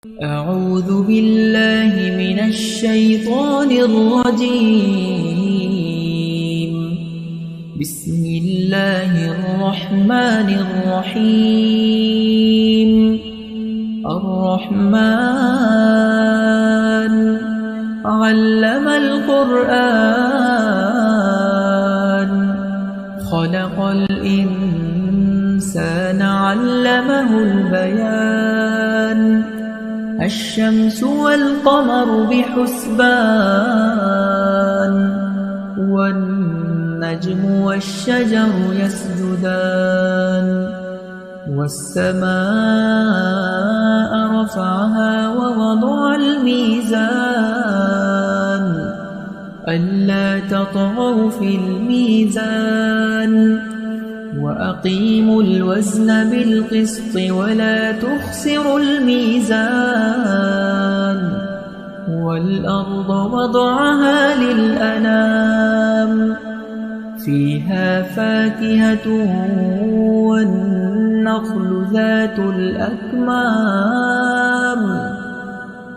أعوذ بالله من الشيطان الرجيم. بسم الله الرحمن الرحيم. الرحمن علم القرآن خلق الإنسان علمه البيان الشمس والقمر بحسبان والنجم والشجر يسجدان والسماء رفعها ووضع الميزان ألا تطغوا في الميزان وأقيموا الوزن بالقسط ولا تخسروا الميزان والأرض وضعها للأنام فيها فاكهة والنخل ذات الأكمام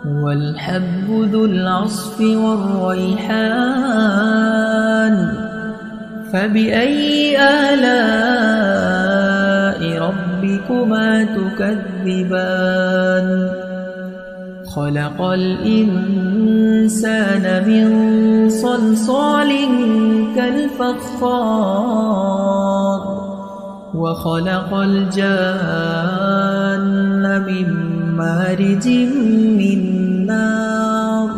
والحب ذو العصف والريحان فبأي آلاء ربكما تكذبان خلق الإنسان من صلصال كالفخار وخلق الجان من مارج من نار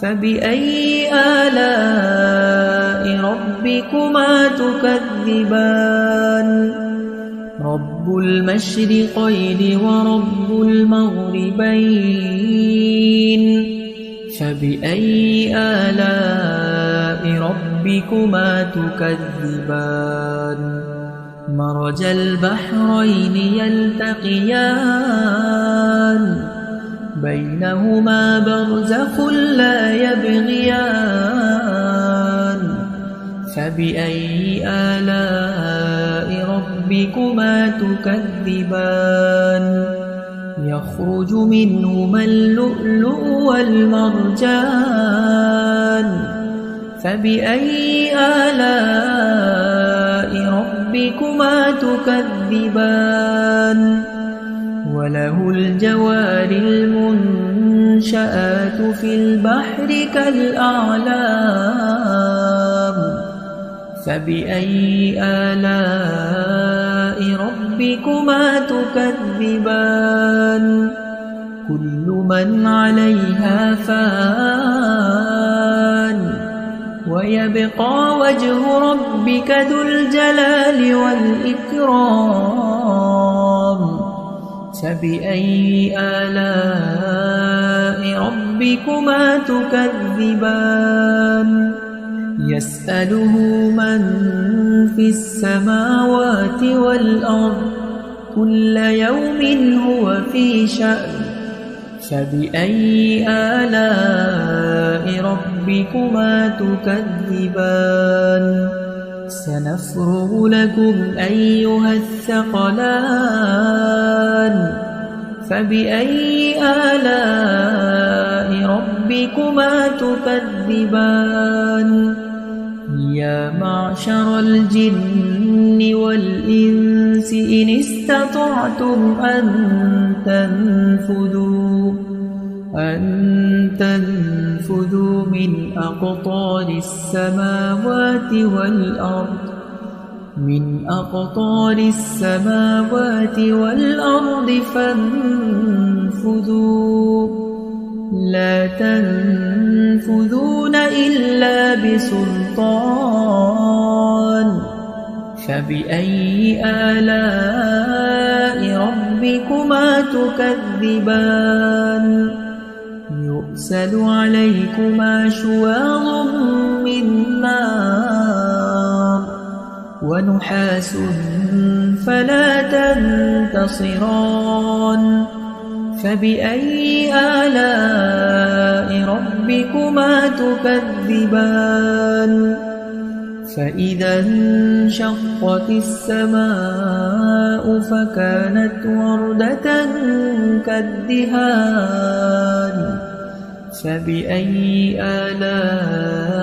فبأي آلاء ربكما تكذبان رب المشرقين ورب المغربين فبأي آلاء ربكما تكذبان مرج البحرين يلتقيان بينهما برزخ لا يبغيان فبأي آلاء ربكما تكذبان يخرج منهما اللؤلؤ والمرجان فبأي آلاء ربكما تكذبان وله الجوار المنشآت في البحر كالأعلام فبأي آلاء ربكما تكذبان كل من عليها فان ويبقى وجه ربك ذو الجلال والإكرام فبأي آلاء ربكما تكذبان يسأله من في السماوات والأرض كل يوم هو في شأن فبأي آلاء ربكما تكذبان سنفرغ لكم أيها الثقلان فبأي آلاء ربكما تكذبان يا معشر الجن والإنس إن استطعتم أن تنفذوا من أقطار السماوات والأرض فانفذوا لا تنفذون إلا بسلطان فبأي آلاء ربكما تكذبان يرسل عليكما شواظ من نار ونحاس فلا تنتصران فبأي آلاء ربكما تكذبان فإذا انشقت السماء فكانت وردة كالدهان فبأي آلاء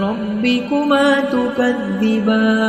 ربكما تكذبان